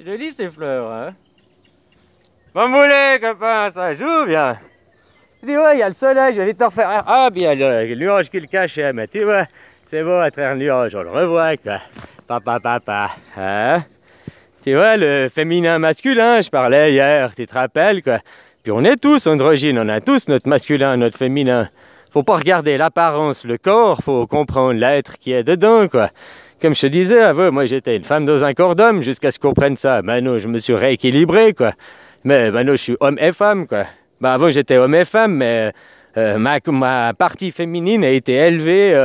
Joli ces fleurs, hein. Bamboulé, copain, ça joue bien. Je dis, ouais, il y a le soleil, je vais vite te refaire. Ah, bien, le nuage qui le cachait, mais tu vois, c'est beau à travers le nuage, on le revoit, quoi. Papa, hein. Tu vois, le féminin masculin, je parlais hier, tu te rappelles, quoi. Puis on est tous androgynes, on a tous notre masculin, notre féminin. Faut pas regarder l'apparence, le corps, faut comprendre l'être qui est dedans, quoi. Comme je te disais, avant, moi j'étais une femme dans un corps d'homme jusqu'à ce qu'on prenne ça. Maintenant, je me suis rééquilibré, quoi. Mais maintenant, je suis homme et femme, quoi. Ben, avant, j'étais homme et femme, mais ma partie féminine a été élevée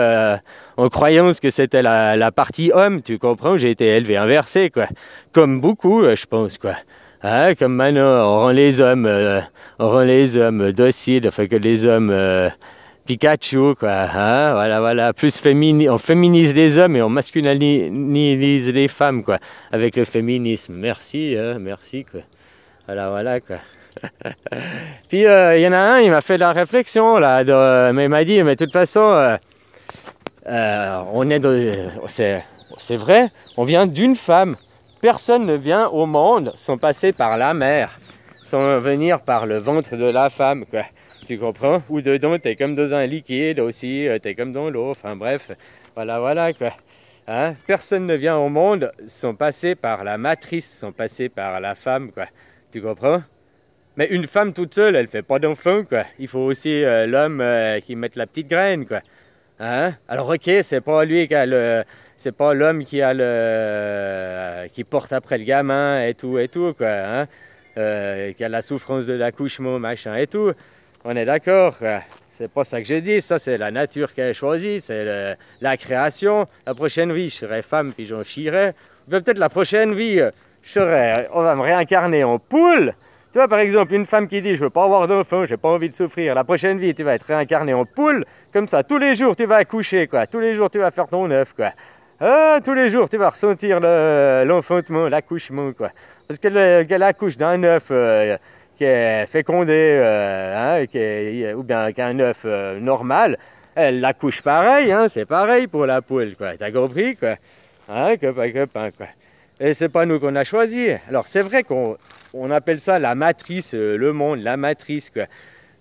en croyance que c'était la partie homme, tu comprends? J'ai été élevé inversé, quoi. Comme beaucoup, je pense, quoi. Hein? Comme maintenant, on rend les hommes dociles, enfin que les hommes Pikachu, quoi. Hein? Voilà. Plus on féminise les hommes et on masculinise les femmes, quoi. Avec le féminisme. Merci, merci, quoi. Voilà, quoi. Puis il y en a un, il m'a fait de la réflexion là, mais il m'a dit, mais de toute façon, c'est vrai, on vient d'une femme. Personne ne vient au monde sans passer par la mère, sans venir par le ventre de la femme, quoi. Tu comprends? Ou dedans, t'es comme dans un liquide aussi, t'es comme dans l'eau, enfin bref, voilà, quoi. Hein? Personne ne vient au monde sans passer par la matrice, sans passer par la femme, quoi. Tu comprends? Mais une femme toute seule, elle fait pas d'enfant, quoi. Il faut aussi l'homme qui mette la petite graine, quoi. Hein? Alors ok, c'est pas lui qui a c'est pas l'homme qui a qui porte après le gamin et tout, quoi. Hein? Qui a la souffrance de l'accouchement, machin et tout. On est d'accord, quoi. C'est pas ça que je dis, ça c'est la nature qui a choisi, c'est la création. La prochaine vie, je serai femme puis j'en chierai. Peut-être la prochaine vie, on va me réincarner en poule. Tu vois, par exemple, une femme qui dit « je veux pas avoir d'enfant, j'ai pas envie de souffrir », la prochaine vie, tu vas être réincarné en poule, comme ça, tous les jours, tu vas accoucher, quoi. Tous les jours, tu vas faire ton œuf, quoi. Tous les jours, tu vas ressentir l'enfantement, l'accouchement, quoi. Parce qu'elle accouche d'un œuf qui est fécondé, ou bien qu'un œuf normal, elle l'accouche pareil, hein, c'est pareil pour la poule, quoi. T'as compris, quoi. Hein, copain, quoi. Et c'est pas nous qu'on a choisi. Alors, c'est vrai qu'on appelle ça la matrice, le monde, la matrice, quoi.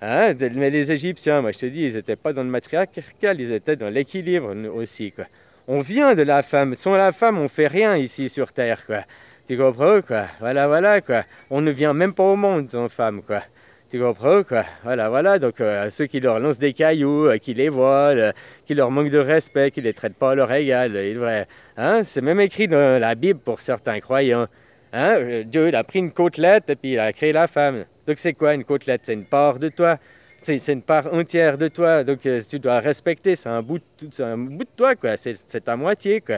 Hein? Mais les Égyptiens, moi je te dis, ils n'étaient pas dans le matriarcal, ils étaient dans l'équilibre aussi, quoi. On vient de la femme. Sans la femme, on fait rien ici sur Terre, quoi. Tu comprends, quoi? Voilà, quoi. On ne vient même pas au monde sans femme, quoi. Tu comprends, quoi? Voilà. Donc, ceux qui leur lancent des cailloux, qui les volent, qui leur manquent de respect, qui les traitent pas à leur égal, ils devraient... Hein? C'est même écrit dans la Bible pour certains croyants. Hein? Dieu il a pris une côtelette et puis il a créé la femme. Donc c'est quoi une côtelette? C'est une part de toi. C'est une part entière de toi. Donc tu dois respecter, c'est un bout de toi, quoi. C'est ta moitié, quoi.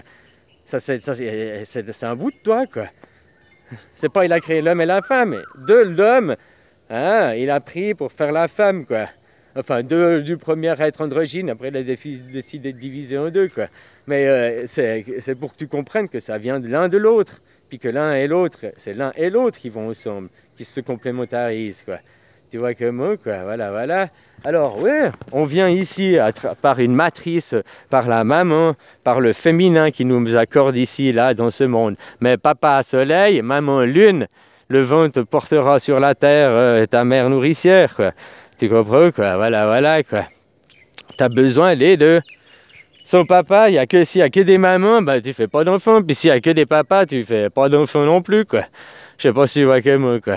C'est un bout de toi, quoi. C'est pas il a créé l'homme et la femme. De l'homme, hein, il a pris pour faire la femme, quoi. Enfin, du premier être androgyne, après il a décidé de diviser en deux, quoi. Mais c'est pour que tu comprennes que ça vient de l'un de l'autre. Puis que l'un et l'autre, c'est l'un et l'autre qui vont ensemble, qui se complémentarisent, quoi. Tu vois comment, quoi, voilà. Alors, ouais, on vient ici par une matrice, par la maman, par le féminin qui nous accorde ici, là, dans ce monde. Mais papa soleil, maman lune, le vent te portera sur la terre, ta mère nourricière, quoi. Tu comprends, quoi, voilà, quoi. T'as besoin des deux. Sans papa, s'il n'y a que des mamans, ben, tu fais pas d'enfants. Puis s'il n'y a que des papas, tu fais pas d'enfants non plus, quoi. Je sais pas si tu vois que moi, quoi.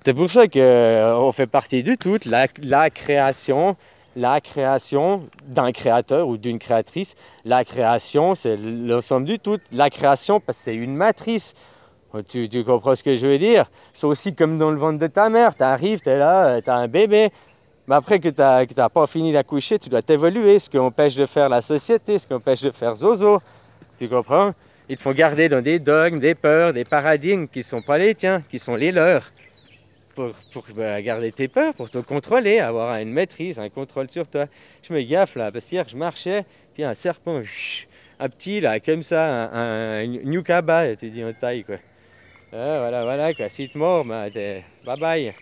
C'est pour ça qu'on fait partie du tout, la création d'un créateur ou d'une créatrice. La création, c'est l'ensemble du tout. La création, parce que c'est une matrice. Tu comprends ce que je veux dire? C'est aussi comme dans le ventre de ta mère. Tu arrives, tu es là, tu as un bébé. Mais après que tu n'as pas fini d'accoucher, tu dois t'évoluer, ce qui empêche de faire la société, ce qui empêche de faire zozo. Tu comprends? Ils te font garder dans des dogmes, des peurs, des paradigmes qui ne sont pas les tiens, qui sont les leurs. Pour garder tes peurs, pour te contrôler, avoir une maîtrise, un contrôle sur toi. Je me gaffe là, parce qu'hier je marchais, puis un serpent, un petit là, comme ça, un Newcaba, tu dis en taille, quoi. Voilà, quoi. S'il te mord, ben, bye bye.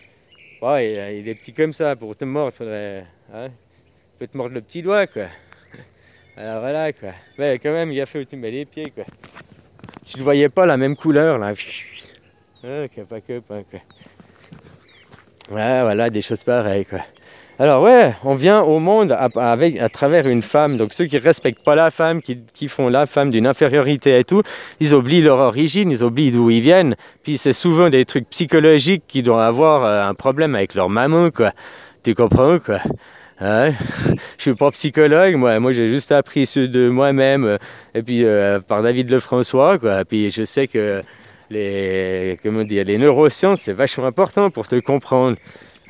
Ouais, il est petit comme ça, pour te mordre, faudrait... Hein, il peut te mordre le petit doigt, quoi. Alors voilà, quoi. Mais quand même, il a fait où tu mets les pieds, quoi. Tu ne voyais pas la même couleur, là. Copain, quoi. Ouais, voilà, des choses pareilles, quoi. Alors ouais, on vient au monde à travers une femme. Donc ceux qui ne respectent pas la femme, qui font la femme d'une infériorité et tout, ils oublient leur origine, ils oublient d'où ils viennent. Puis c'est souvent des trucs psychologiques qui doivent avoir un problème avec leur maman, quoi. Tu comprends, quoi? Ouais. Je suis pas psychologue, moi j'ai juste appris ce de moi-même, et puis par David Lefrançois, quoi. Puis je sais que les neurosciences, c'est vachement important pour te comprendre.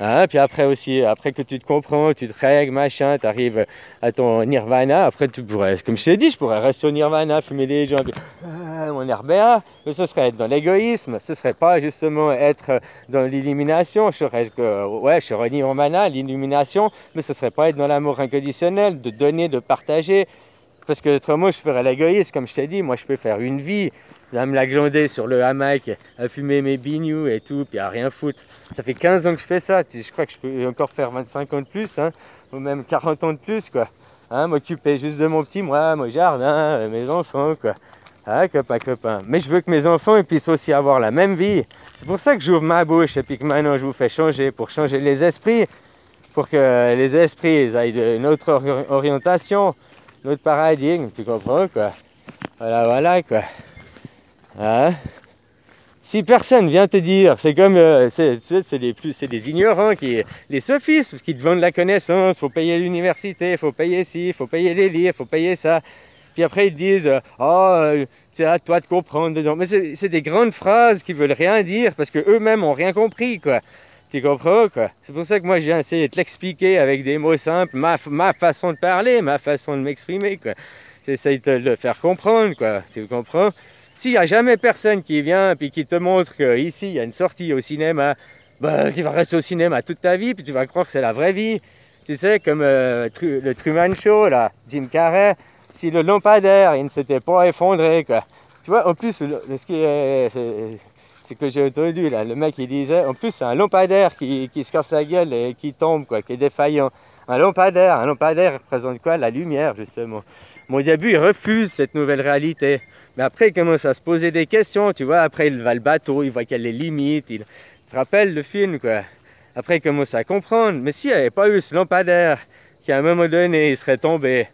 Hein, puis après aussi, après que tu te comprends, tu te règles, machin, tu arrives à ton nirvana. Après, tu pourrais, comme je t'ai dit, je pourrais rester au nirvana, fumer des gens, puis, mon RBA. Mais ce serait être dans l'égoïsme, ce serait pas justement être dans l'illumination. Je serais nirvana, l'illumination, mais ce serait pas être dans l'amour inconditionnel, de donner, de partager. Parce que autrement, je ferais l'égoïsme, comme je t'ai dit. Moi, je peux faire une vie, à me la glander sur le hamac, à fumer mes bignous et tout, puis à rien foutre. Ça fait 15 ans que je fais ça. Je crois que je peux encore faire 25 ans de plus, hein, ou même 40 ans de plus, quoi. Hein, m'occuper juste de mon petit moi, mon jardin, mes enfants, quoi. Hein, copain. Mais je veux que mes enfants ils puissent aussi avoir la même vie. C'est pour ça que j'ouvre ma bouche et puis que maintenant je vous fais changer, pour changer les esprits, pour que les esprits ils aient une autre orientation, notre paradigme, tu comprends, quoi. Voilà, quoi. Hein? Si personne vient te dire, c'est comme, c'est des ignorants, les sophistes qui te vendent la connaissance, faut payer l'université, faut payer ci, faut payer les livres, faut payer ça. Puis après ils te disent, c'est à toi de comprendre dedans. Mais c'est des grandes phrases qui veulent rien dire parce qu'eux-mêmes n'ont rien compris, quoi. Tu comprends, quoi? C'est pour ça que moi j'ai essayé de te l'expliquer avec des mots simples, ma façon de parler, ma façon de m'exprimer, quoi. J'essaye de le faire comprendre, quoi. Tu comprends? S'il n'y a jamais personne qui vient et qui te montre qu'ici il y a une sortie au cinéma, bah, tu vas rester au cinéma toute ta vie puis tu vas croire que c'est la vraie vie. Tu sais, comme le Truman Show, là, Jim Carrey, si le lampadaire il ne s'était pas effondré, quoi. Tu vois, en plus, ce qui est... C'est que j'ai entendu là, le mec il disait, en plus c'est un lampadaire qui se casse la gueule et qui tombe, quoi, qui est défaillant. Un lampadaire représente quoi? La lumière, justement. Bon, au début il refuse cette nouvelle réalité, mais après il commence à se poser des questions, tu vois, après il va le bateau, il voit qu'il y a les limites, il te rappelle le film, quoi. Après il commence à comprendre, mais s'il n'y avait pas eu ce lampadaire, qu'à un moment donné il serait tombé,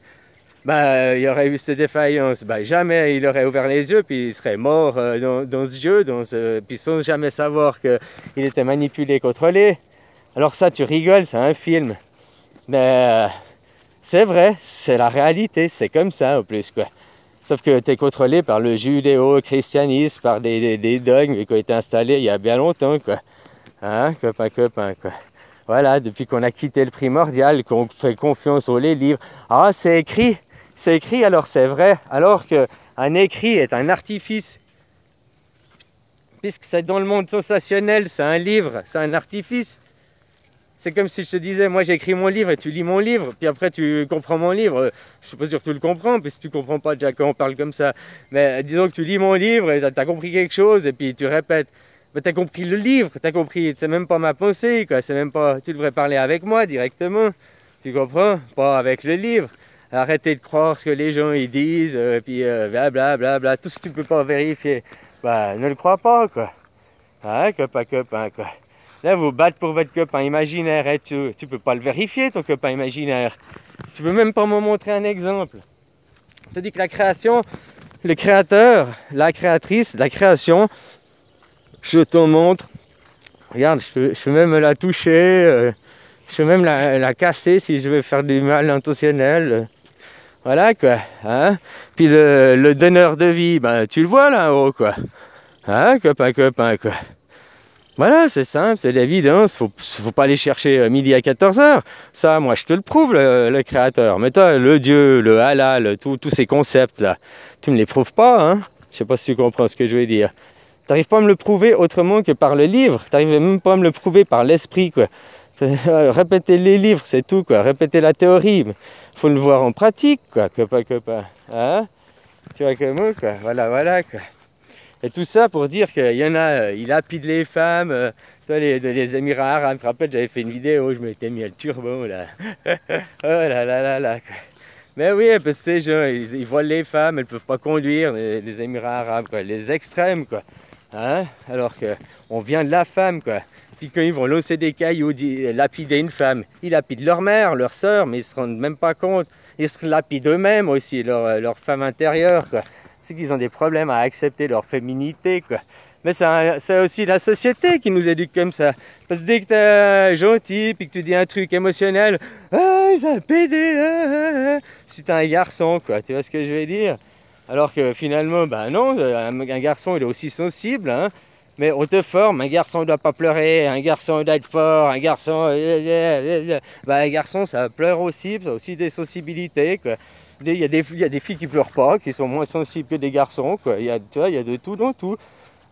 bah, il y aurait eu cette défaillance, bah, jamais il aurait ouvert les yeux, puis il serait mort dans ce jeu, puis sans jamais savoir qu'il était manipulé, contrôlé. Alors ça, tu rigoles, c'est un film. Mais c'est vrai, c'est la réalité, c'est comme ça en plus, quoi. Sauf que tu es contrôlé par le judéo-christianisme, par des dogmes qui ont été installés il y a bien longtemps, quoi. Hein, copain, quoi. Voilà, depuis qu'on a quitté le primordial, qu'on fait confiance aux livres. Ah, c'est écrit, alors c'est vrai, alors qu'un écrit est un artifice. Puisque c'est dans le monde sensationnel, c'est un livre, c'est un artifice. C'est comme si je te disais, moi j'écris mon livre et tu lis mon livre, puis après tu comprends mon livre. Je suis pas sûr que tu le comprends, parce que tu comprends pas déjà quand on parle comme ça. Mais disons que tu lis mon livre et tu as compris quelque chose, et puis tu répètes. Mais tu as compris le livre, tu as compris, c'est même pas ma pensée, quoi. C'est même pas, tu devrais parler avec moi directement. Tu comprends? Pas avec le livre. Arrêtez de croire ce que les gens ils disent, puis blablabla, tout ce que tu peux pas vérifier. Bah, ne le crois pas, quoi. Hein, copain, quoi. Là, vous battez pour votre copain imaginaire et tu peux pas le vérifier, ton copain imaginaire. Tu peux même pas me montrer un exemple. Je te dis que la création, le créateur, la créatrice, la création, je t'en montre. Regarde, je peux même la toucher, je peux même la casser si je veux faire du mal intentionnel. Voilà, quoi. Hein? Puis le donneur de vie, ben, tu le vois là-haut, quoi. Hein, copain, quoi. Voilà, c'est simple, c'est l'évidence. Faut pas aller chercher midi à 14h. Ça, moi, je te le prouve, le créateur. Mais toi, le Dieu, le halal, tous ces concepts-là, tu me les prouves pas, hein? Je sais pas si tu comprends ce que je veux dire. T'arrives pas à me le prouver autrement que par le livre. T'arrives même pas à me le prouver par l'esprit, quoi. Répéter les livres, c'est tout, quoi. Répéter la théorie. Faut le voir en pratique, quoi, copain. Hein? Tu vois comment, quoi. Voilà, quoi. Et tout ça pour dire qu'il y en a, ils lapident les femmes, toi, les Émirats arabes. Tu te rappelles, j'avais fait une vidéo où je m'étais mis le turban, là. Oh là, quoi. Mais oui, parce que ces gens, ils volent les femmes, elles ne peuvent pas conduire, les Émirats arabes, quoi. Les extrêmes, quoi. Hein? Alors qu'on vient de la femme, quoi. Puis quand ils vont lancer des cailloux, lapider une femme, ils lapident leur mère, leur sœur, mais ils se rendent même pas compte. Ils se lapident eux-mêmes aussi, leur femme intérieure, quoi. C'est qu'ils ont des problèmes à accepter leur féminité, quoi. Mais c'est aussi la société qui nous éduque comme ça. Parce que dès que t'es gentil, puis que tu dis un truc émotionnel, ah, c'est un PD, si t'es un garçon, quoi, tu vois ce que je veux dire? Alors que finalement, ben non, un garçon il est aussi sensible, hein. Mais on te forme, un garçon ne doit pas pleurer, un garçon doit être fort, un garçon... Ben, un garçon ça pleure aussi, ça a aussi des sensibilités, quoi. Il y a des filles qui pleurent pas, qui sont moins sensibles que des garçons, quoi. Tu vois, il y a de tout dans tout.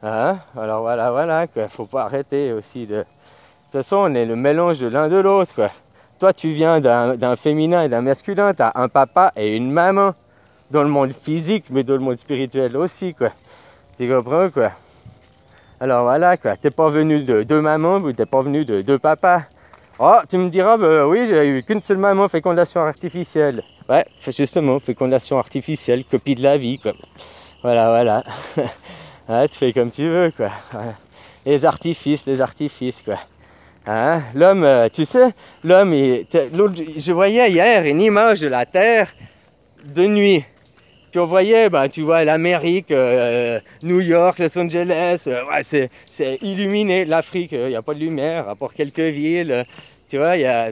Hein? Alors voilà, quoi. Faut pas arrêter aussi de... De toute façon, on est le mélange de l'un de l'autre, quoi. Toi, tu viens d'un féminin et d'un masculin, tu as un papa et une maman. Dans le monde physique, mais dans le monde spirituel aussi, quoi. Tu comprends, quoi? Alors voilà, quoi. T'es pas venu de deux mamans, ou t'es pas venu de deux papas. Oh, tu me diras, bah, oui, j'ai eu qu'une seule maman, fécondation artificielle. Ouais, justement, fécondation artificielle, copie de la vie, quoi. Voilà. Ouais, tu fais comme tu veux, quoi. Ouais. Les artifices, quoi. Hein? L'homme, tu sais, l'homme, je voyais hier une image de la Terre de nuit. Puis on voyait, ben, tu vois, l'Amérique, New York, Los Angeles, ouais, c'est illuminé. L'Afrique, il n'y a pas de lumière, à part quelques villes. Tu vois, il y a...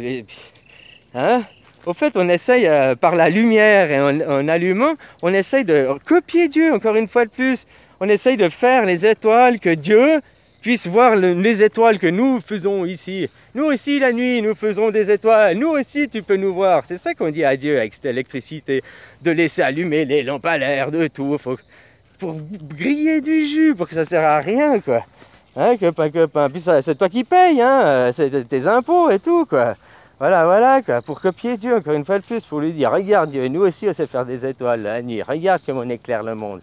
Hein? Au fait, on essaye, par la lumière et en allumant, on essaye de copier Dieu, encore une fois de plus. On essaye de faire les étoiles que Dieu puisse voir les étoiles que nous faisons ici. Nous aussi, la nuit, nous faisons des étoiles. Nous aussi, tu peux nous voir. C'est ça qu'on dit à Dieu avec cette électricité. De laisser allumer les lampes à l'air, de tout. Pour griller du jus, pour que ça ne sert à rien, quoi. Hein, copain. Puis c'est toi qui payes, hein. C'est tes impôts et tout, quoi. Voilà, quoi. Pour copier Dieu, encore une fois de plus, pour lui dire, regarde Dieu, nous aussi, on sait faire des étoiles la nuit. Regarde comment on éclaire le monde.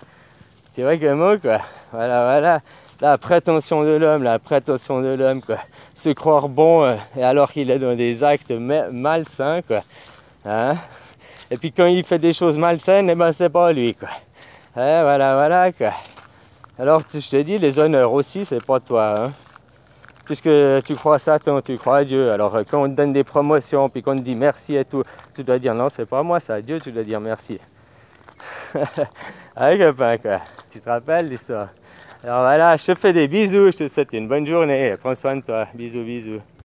Tu vois comment, quoi. Voilà. La prétention de l'homme, quoi. Se croire bon, et alors qu'il est dans des actes malsains, quoi. Hein? Et puis quand il fait des choses malsaines, eh ben c'est pas lui, quoi. Voilà, quoi. Alors je te dis, les honneurs aussi, c'est pas toi, hein. Puisque tu crois à Satan, tu crois à Dieu. Alors quand on te donne des promotions, puis qu'on te dit merci et tout, tu dois dire non, c'est pas moi, c'est à Dieu, tu dois dire merci. Allez, copain, quoi. Tu te rappelles l'histoire? Alors voilà, je te fais des bisous, je te souhaite une bonne journée, prends soin de toi, bisous.